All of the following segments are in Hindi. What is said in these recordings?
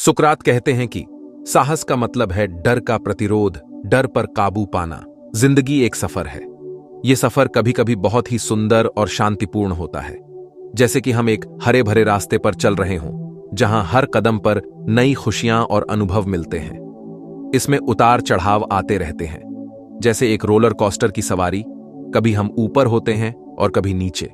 सुकरात कहते हैं कि साहस का मतलब है डर का प्रतिरोध, डर पर काबू पाना। जिंदगी एक सफर है। यह सफर कभी कभी बहुत ही सुंदर और शांतिपूर्ण होता है, जैसे कि हम एक हरे भरे रास्ते पर चल रहे हों, जहां हर कदम पर नई खुशियां और अनुभव मिलते हैं। इसमें उतार चढ़ाव आते रहते हैं, जैसे एक रोलर कोस्टर की सवारी। कभी हम ऊपर होते हैं और कभी नीचे।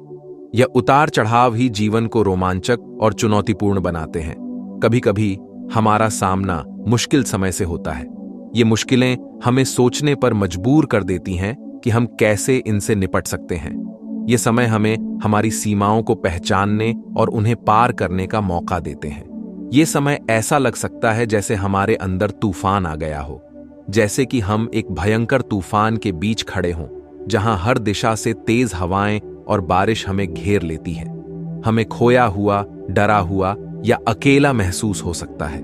यह उतार चढ़ाव ही जीवन को रोमांचक और चुनौतीपूर्ण बनाते हैं। कभी कभी हमारा सामना मुश्किल समय से होता है। ये मुश्किलें हमें सोचने पर मजबूर कर देती हैं कि हम कैसे इनसे निपट सकते हैं। ये समय हमें हमारी सीमाओं को पहचानने और उन्हें पार करने का मौका देते हैं। ये समय ऐसा लग सकता है जैसे हमारे अंदर तूफान आ गया हो, जैसे कि हम एक भयंकर तूफान के बीच खड़े हों, जहां हर दिशा से तेज हवाएं और बारिश हमें घेर लेती है। हमें खोया हुआ, डरा हुआ या अकेला महसूस हो सकता है।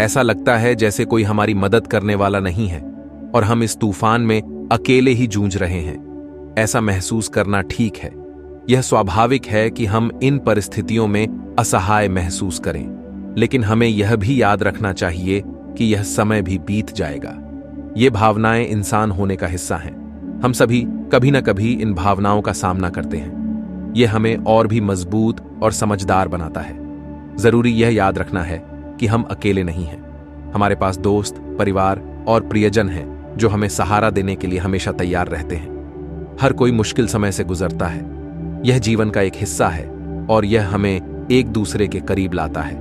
ऐसा लगता है जैसे कोई हमारी मदद करने वाला नहीं है और हम इस तूफान में अकेले ही जूझ रहे हैं। ऐसा महसूस करना ठीक है। यह स्वाभाविक है कि हम इन परिस्थितियों में असहाय महसूस करें, लेकिन हमें यह भी याद रखना चाहिए कि यह समय भी बीत जाएगा। ये भावनाएं इंसान होने का हिस्सा हैं। हम सभी कभी न कभी इन भावनाओं का सामना करते हैं। यह हमें और भी मजबूत और समझदार बनाता है। जरूरी यह याद रखना है कि हम अकेले नहीं हैं। हमारे पास दोस्त, परिवार और प्रियजन हैं जो हमें सहारा देने के लिए हमेशा तैयार रहते हैं। हर कोई मुश्किल समय से गुजरता है। यह जीवन का एक हिस्सा है और यह हमें एक दूसरे के करीब लाता है।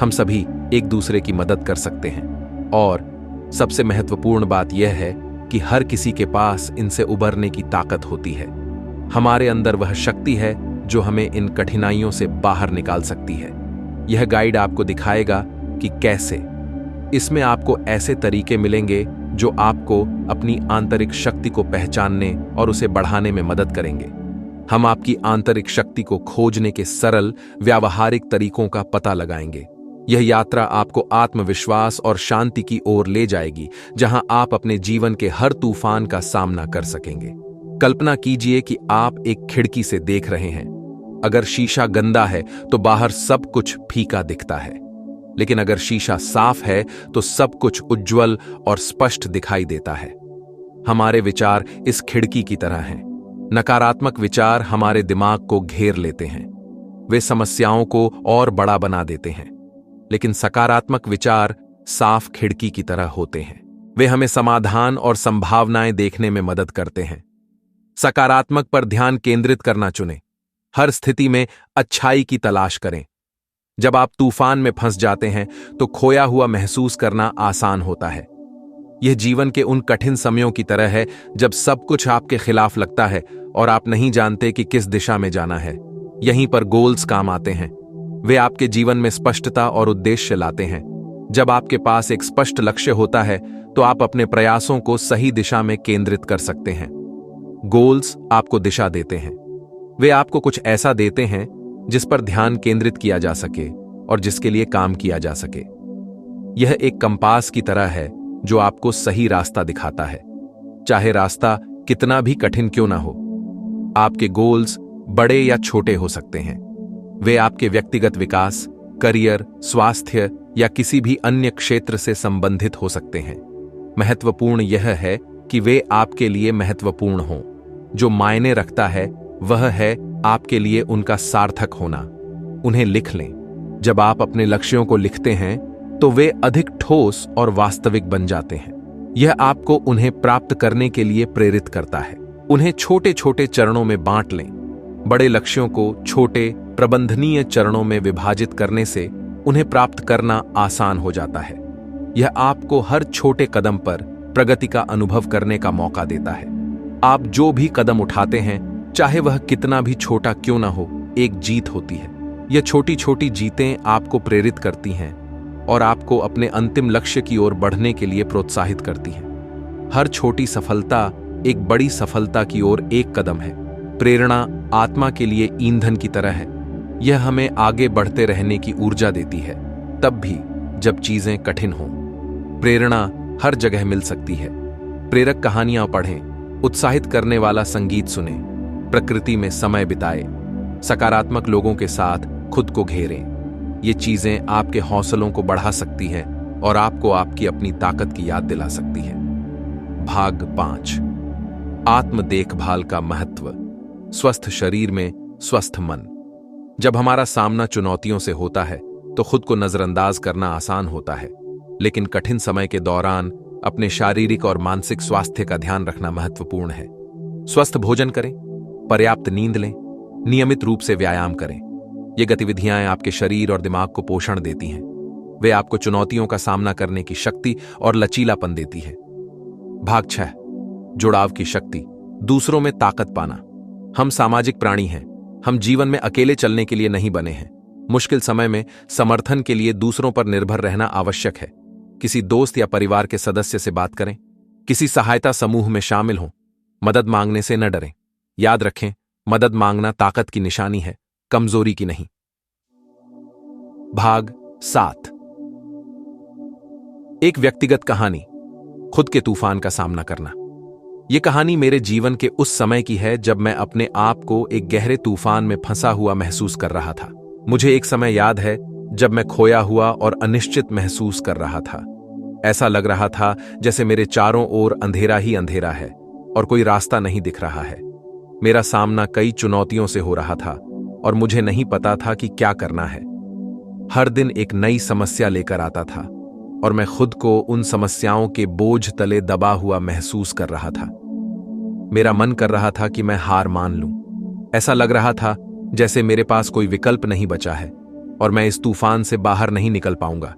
हम सभी एक दूसरे की मदद कर सकते हैं और सबसे महत्वपूर्ण बात यह है कि हर किसी के पास इनसे उबरने की ताकत होती है। हमारे अंदर वह शक्ति है जो हमें इन कठिनाइयों से बाहर निकाल सकती है। यह गाइड आपको दिखाएगा कि कैसे। इसमें आपको ऐसे तरीके मिलेंगे जो आपको अपनी आंतरिक शक्ति को पहचानने और उसे बढ़ाने में मदद करेंगे। हम आपकी आंतरिक शक्ति को खोजने के सरल, व्यावहारिक तरीकों का पता लगाएंगे। यह यात्रा आपको आत्मविश्वास और शांति की ओर ले जाएगी, जहां आप अपने जीवन के हर तूफान का सामना कर सकेंगे। कल्पना कीजिए कि आप एक खिड़की से देख रहे हैं। अगर शीशा गंदा है तो बाहर सब कुछ फीका दिखता है, लेकिन अगर शीशा साफ है तो सब कुछ उज्जवल और स्पष्ट दिखाई देता है। हमारे विचार इस खिड़की की तरह हैं। नकारात्मक विचार हमारे दिमाग को घेर लेते हैं। वे समस्याओं को और बड़ा बना देते हैं, लेकिन सकारात्मक विचार साफ खिड़की की तरह होते हैं। वे हमें समाधान और संभावनाएं देखने में मदद करते हैं। सकारात्मक पर ध्यान केंद्रित करना चुनें। हर स्थिति में अच्छाई की तलाश करें। जब आप तूफान में फंस जाते हैं तो खोया हुआ महसूस करना आसान होता है। यह जीवन के उन कठिन समयों की तरह है जब सब कुछ आपके खिलाफ लगता है और आप नहीं जानते कि किस दिशा में जाना है। यहीं पर गोल्स काम आते हैं। वे आपके जीवन में स्पष्टता और उद्देश्य लाते हैं। जब आपके पास एक स्पष्ट लक्ष्य होता है तो आप अपने प्रयासों को सही दिशा में केंद्रित कर सकते हैं। गोल्स आपको दिशा देते हैं। वे आपको कुछ ऐसा देते हैं जिस पर ध्यान केंद्रित किया जा सके और जिसके लिए काम किया जा सके। यह एक कंपास की तरह है जो आपको सही रास्ता दिखाता है, चाहे रास्ता कितना भी कठिन क्यों ना हो। आपके गोल्स बड़े या छोटे हो सकते हैं। वे आपके व्यक्तिगत विकास, करियर, स्वास्थ्य या किसी भी अन्य क्षेत्र से संबंधित हो सकते हैं। महत्वपूर्ण यह है कि वे आपके लिए महत्वपूर्ण हों। जो मायने रखता है वह है आपके लिए उनका सार्थक होना। उन्हें लिख लें। जब आप अपने लक्ष्यों को लिखते हैं तो वे अधिक ठोस और वास्तविक बन जाते हैं। यह आपको उन्हें प्राप्त करने के लिए प्रेरित करता है। उन्हें छोटे छोटे चरणों में बांट लें। बड़े लक्ष्यों को छोटे, प्रबंधनीय चरणों में विभाजित करने से उन्हें प्राप्त करना आसान हो जाता है। यह आपको हर छोटे कदम पर प्रगति का अनुभव करने का मौका देता है। आप जो भी कदम उठाते हैं, चाहे वह कितना भी छोटा क्यों ना हो, एक जीत होती है। यह छोटी छोटी जीतें आपको प्रेरित करती हैं और आपको अपने अंतिम लक्ष्य की ओर बढ़ने के लिए प्रोत्साहित करती हैं। हर छोटी सफलता एक बड़ी सफलता की ओर एक कदम है। प्रेरणा आत्मा के लिए ईंधन की तरह है। यह हमें आगे बढ़ते रहने की ऊर्जा देती है, तब भी जब चीजें कठिन हों। प्रेरणा हर जगह मिल सकती है। प्रेरक कहानियां पढ़ें, उत्साहित करने वाला संगीत सुनें, प्रकृति में समय बिताएं, सकारात्मक लोगों के साथ खुद को घेरें। ये चीजें आपके हौसलों को बढ़ा सकती हैं और आपको आपकी अपनी ताकत की याद दिला सकती है। भाग 5, आत्म देखभाल का महत्व। स्वस्थ शरीर में स्वस्थ मन। जब हमारा सामना चुनौतियों से होता है तो खुद को नजरअंदाज करना आसान होता है, लेकिन कठिन समय के दौरान अपने शारीरिक और मानसिक स्वास्थ्य का ध्यान रखना महत्वपूर्ण है। स्वस्थ भोजन करें, पर्याप्त नींद लें, नियमित रूप से व्यायाम करें। ये गतिविधियां आपके शरीर और दिमाग को पोषण देती हैं। वे आपको चुनौतियों का सामना करने की शक्ति और लचीलापन देती है। भाग 6, जुड़ाव की शक्ति। दूसरों में ताकत पाना। हम सामाजिक प्राणी हैं। हम जीवन में अकेले चलने के लिए नहीं बने हैं। मुश्किल समय में समर्थन के लिए दूसरों पर निर्भर रहना आवश्यक है। किसी दोस्त या परिवार के सदस्य से बात करें, किसी सहायता समूह में शामिल हों। मदद मांगने से न डरें। याद रखें, मदद मांगना ताकत की निशानी है, कमजोरी की नहीं। भाग 7, एक व्यक्तिगत कहानी। खुद के तूफान का सामना करना। यह कहानी मेरे जीवन के उस समय की है जब मैं अपने आप को एक गहरे तूफान में फंसा हुआ महसूस कर रहा था। मुझे एक समय याद है जब मैं खोया हुआ और अनिश्चित महसूस कर रहा था। ऐसा लग रहा था जैसे मेरे चारों ओर अंधेरा ही अंधेरा है और कोई रास्ता नहीं दिख रहा है। मेरा सामना कई चुनौतियों से हो रहा था और मुझे नहीं पता था कि क्या करना है। हर दिन एक नई समस्या लेकर आता था और मैं खुद को उन समस्याओं के बोझ तले दबा हुआ महसूस कर रहा था। मेरा मन कर रहा था कि मैं हार मान लूं। ऐसा लग रहा था जैसे मेरे पास कोई विकल्प नहीं बचा है और मैं इस तूफान से बाहर नहीं निकल पाऊंगा।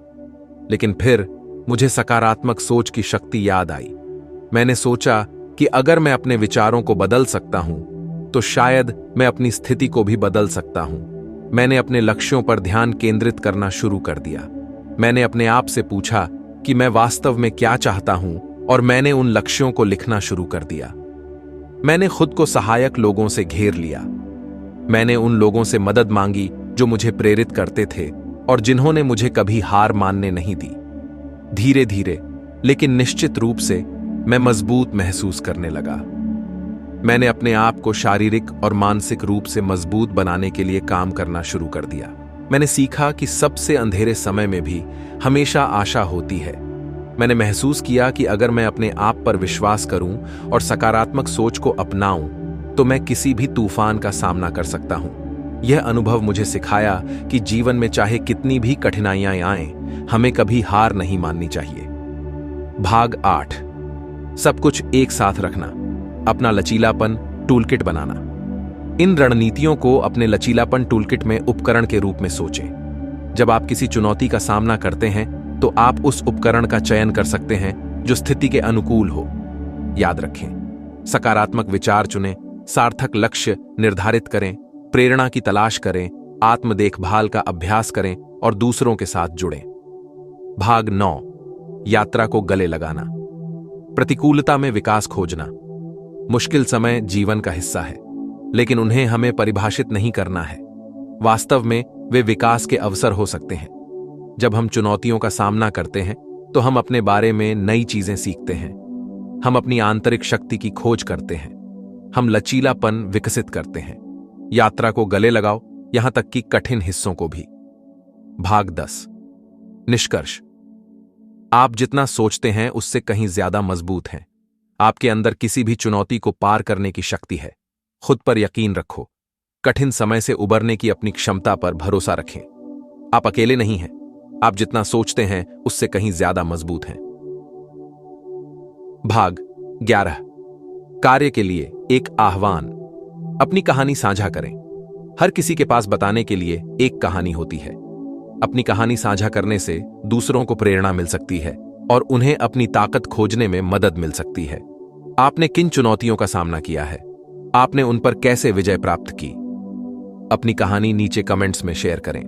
लेकिन फिर मुझे सकारात्मक सोच की शक्ति याद आई। मैंने सोचा कि अगर मैं अपने विचारों को बदल सकता हूं तो शायद मैं अपनी स्थिति को भी बदल सकता हूं। मैंने अपने लक्ष्यों पर ध्यान केंद्रित करना शुरू कर दिया। मैंने अपने आप से पूछा कि मैं वास्तव में क्या चाहता हूं और मैंने उन लक्ष्यों को लिखना शुरू कर दिया। मैंने खुद को सहायक लोगों से घेर लिया। मैंने उन लोगों से मदद मांगी जो मुझे प्रेरित करते थे और जिन्होंने मुझे कभी हार मानने नहीं दी। धीरे धीरे लेकिन निश्चित रूप से मैं मजबूत महसूस करने लगा। मैंने अपने आप को शारीरिक और मानसिक रूप से मजबूत बनाने के लिए काम करना शुरू कर दिया। मैंने सीखा कि सबसे अंधेरे समय में भी हमेशा आशा होती है। मैंने महसूस किया कि अगर मैं अपने आप पर विश्वास करूं और सकारात्मक सोच को अपनाऊं तो मैं किसी भी तूफान का सामना कर सकता हूं। यह अनुभव मुझे सिखाया कि जीवन में चाहे कितनी भी कठिनाइयां आएं, हमें कभी हार नहीं माननी चाहिए। भाग 8, सब कुछ एक साथ रखना। अपना लचीलापन टूलकिट बनाना। इन रणनीतियों को अपने लचीलापन टूलकिट में उपकरण के रूप में सोचें। जब आप किसी चुनौती का सामना करते हैं तो आप उस उपकरण का चयन कर सकते हैं जो स्थिति के अनुकूल हो। याद रखें, सकारात्मक विचार चुनें, सार्थक लक्ष्य निर्धारित करें, प्रेरणा की तलाश करें, आत्म देखभाल का अभ्यास करें और दूसरों के साथ जुड़ें। भाग 9, यात्रा को गले लगाना। प्रतिकूलता में विकास खोजना। मुश्किल समय जीवन का हिस्सा है, लेकिन उन्हें हमें परिभाषित नहीं करना है। वास्तव में वे विकास के अवसर हो सकते हैं। जब हम चुनौतियों का सामना करते हैं तो हम अपने बारे में नई चीजें सीखते हैं। हम अपनी आंतरिक शक्ति की खोज करते हैं। हम लचीलापन विकसित करते हैं। यात्रा को गले लगाओ, यहां तक कि कठिन हिस्सों को भी। भाग 10, निष्कर्ष। आप जितना सोचते हैं उससे कहीं ज्यादा मजबूत हैं। आपके अंदर किसी भी चुनौती को पार करने की शक्ति है। खुद पर यकीन रखो। कठिन समय से उबरने की अपनी क्षमता पर भरोसा रखें। आप अकेले नहीं हैं। आप जितना सोचते हैं उससे कहीं ज्यादा मजबूत हैं। भाग 11, कार्य के लिए एक आह्वान। अपनी कहानी साझा करें। हर किसी के पास बताने के लिए एक कहानी होती है। अपनी कहानी साझा करने से दूसरों को प्रेरणा मिल सकती है और उन्हें अपनी ताकत खोजने में मदद मिल सकती है। आपने किन चुनौतियों का सामना किया है? आपने उन पर कैसे विजय प्राप्त की? अपनी कहानी नीचे कमेंट्स में शेयर करें।